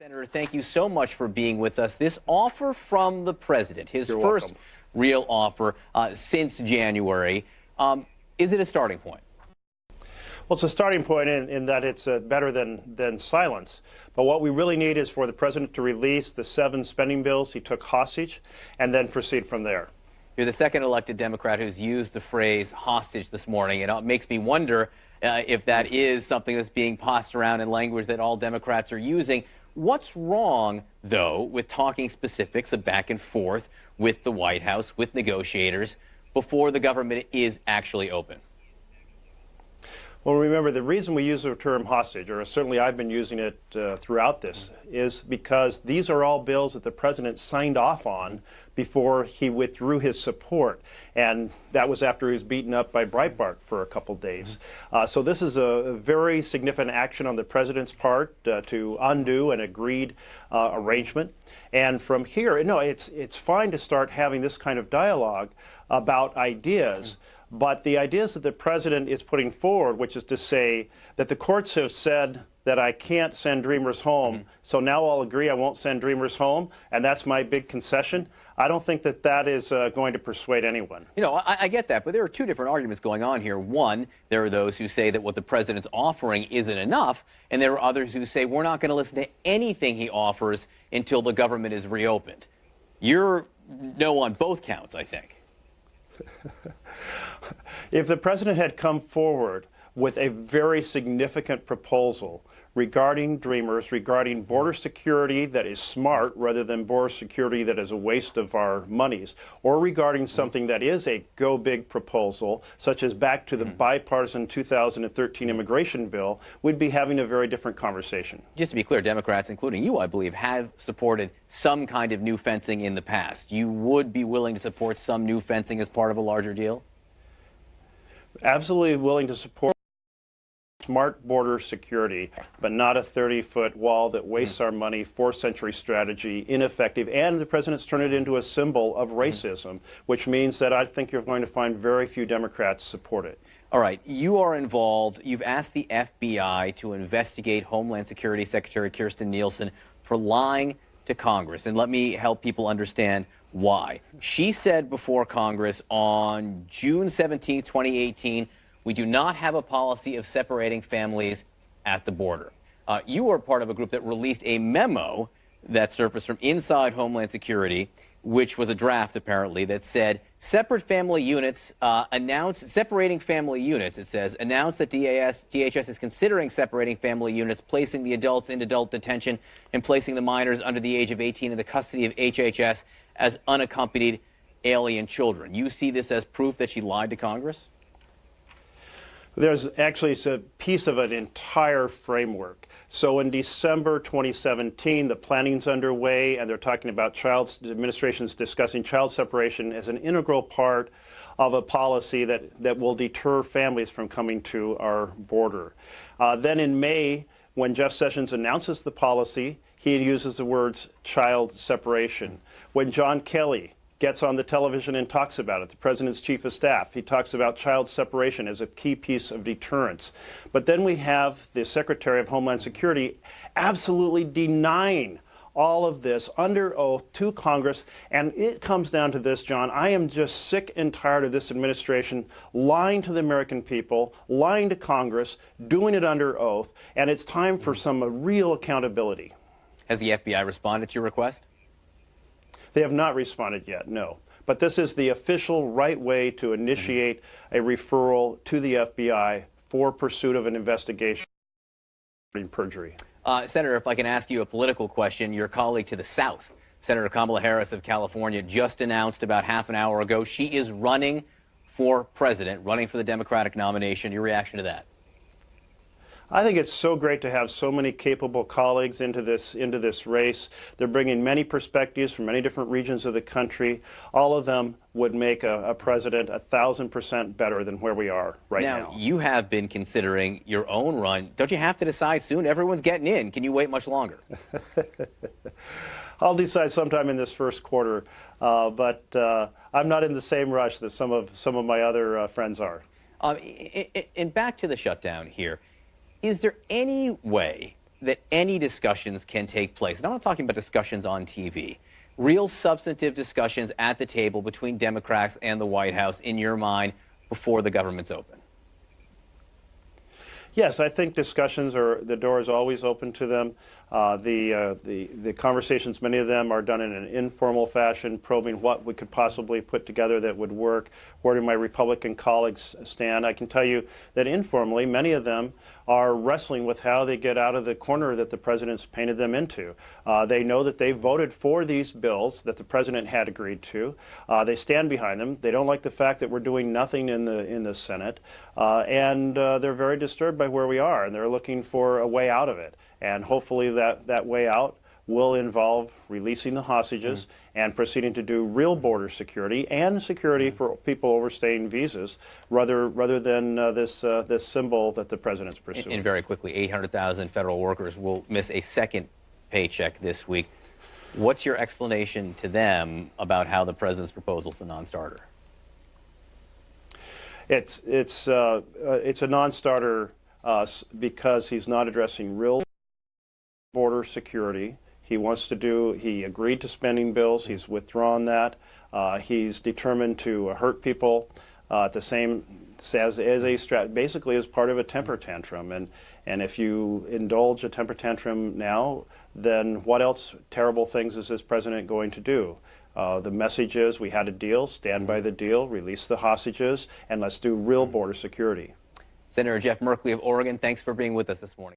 Senator, thank you so much for being with us. This offer from the president, his You're first welcome. real offer since January, is it a starting point? Well, it's a starting point in that it's better than silence. But what we really need is for the president to release the 7 spending bills he took hostage and then proceed from there. You're the second elected Democrat who's used the phrase hostage this morning, and it makes me wonder if that is something that's being passed around in language that all Democrats are using. What's wrong, though, with talking specifics of back and forth with the White House, with negotiators, before the government is actually open? Well, remember, the reason we use the term hostage, or certainly I've been using it throughout this, is because these are all bills that the president signed off on before he withdrew his support. And that was after he was beaten up by Breitbart for a couple days. So this is a very significant action on the president's part to undo an agreed arrangement. And from here, no, it's fine to start having this kind of dialogue about ideas. But the ideas that the president is putting forward, which is to say that the courts have said that I can't send dreamers home, so now I'll agree I won't send dreamers home, and that's my big concession. I don't think that that is going to persuade anyone. You know, I get that, but there are two different arguments going on here. One, there are those who say that what the president's offering isn't enough, and there are others who say we're not going to listen to anything he offers until the government is reopened. You're no on both counts, I think. If the president had come forward with a very significant proposal regarding dreamers, regarding border security that is smart rather than border security that is a waste of our monies, or regarding something that is a go big proposal, such as back to the bipartisan 2013 immigration bill, we'd be having a very different conversation. Just to be clear, Democrats, including you, I believe, have supported some kind of new fencing in the past. You would be willing to support some new fencing as part of a larger deal? Absolutely willing to support smart border security, but not a 30-foot wall that wastes our money, fourth-century strategy, ineffective, and the president's turned it into a symbol of racism, which means that I think you're going to find very few Democrats support it. All right, you are involved. You've asked the FBI to investigate Homeland Security Secretary Kirstjen Nielsen for lying to Congress, and let me help people understand why. She said before Congress on June 17, 2018, we do not have a policy of separating families at the border. You are part of a group that released a memo that surfaced from inside Homeland Security, which was a draft apparently, that said separating family units, it says, announce that DHS is considering separating family units, placing the adults in adult detention, and placing the minors under the age of 18 in the custody of HHS as unaccompanied alien children. You see this as proof that she lied to Congress? There's actually a piece of an entire framework. So in December 2017, the planning's underway, and they're talking about the administration's discussing child separation as an integral part of a policy that will deter families from coming to our border. Then in May, when Jeff Sessions announces the policy, he uses the words child separation. When John Kelly gets on the television and talks about it, the president's chief of staff, he talks about child separation as a key piece of deterrence. But then we have the Secretary of Homeland Security absolutely denying all of this under oath to Congress. And it comes down to this, John. I am just sick and tired of this administration lying to the American people, lying to Congress, doing it under oath. And it's time for some real accountability. Has the FBI responded to your request? They have not responded yet, no. But this is the official right way to initiate a referral to the FBI for pursuit of an investigation in perjury. Senator, if I can ask you a political question, your colleague to the south, Senator Kamala Harris of California, just announced about half an hour ago she is running for president, running for the Democratic nomination. Your reaction to that? I think it's so great to have so many capable colleagues into this race. They're bringing many perspectives from many different regions of the country. All of them would make a president 1,000% better than where we are right now. Now, you have been considering your own run. Don't you have to decide soon? Everyone's getting in. Can you wait much longer? I'll decide sometime in this first quarter, but I'm not in the same rush that some of my other friends are. And back to the shutdown here. Is there any way that any discussions can take place. And I'm not talking about discussions on TV. Real substantive discussions at the table between Democrats and the White House, in your mind, before the government's open. Yes, I think discussions the door is always open to them. The conversations, many of them are done in an informal fashion, probing what we could possibly put together that would work. Where do my Republican colleagues stand? I can tell you that informally, many of them are wrestling with how they get out of the corner that the president's painted them into. They know that they voted for these bills that the president had agreed to. They stand behind them. They don't like the fact that we're doing nothing in the Senate, and they're very disturbed by where we are, and they're looking for a way out of it. And hopefully that way out will involve releasing the hostages and proceeding to do real border security and security for people overstaying visas, rather than this symbol that the president's pursuing. And very quickly, 800,000 federal workers will miss a second paycheck this week. What's your explanation to them about how the president's proposal is a non-starter? It's a non-starter because he's not addressing real border security. He agreed to spending bills. He's withdrawn that. He's determined to hurt people at the same basically as part of a temper tantrum. And if you indulge a temper tantrum now, then what else terrible things is this president going to do? The message is we had a deal, stand by the deal, release the hostages, and let's do real border security. Senator Jeff Merkley of Oregon, thanks for being with us this morning.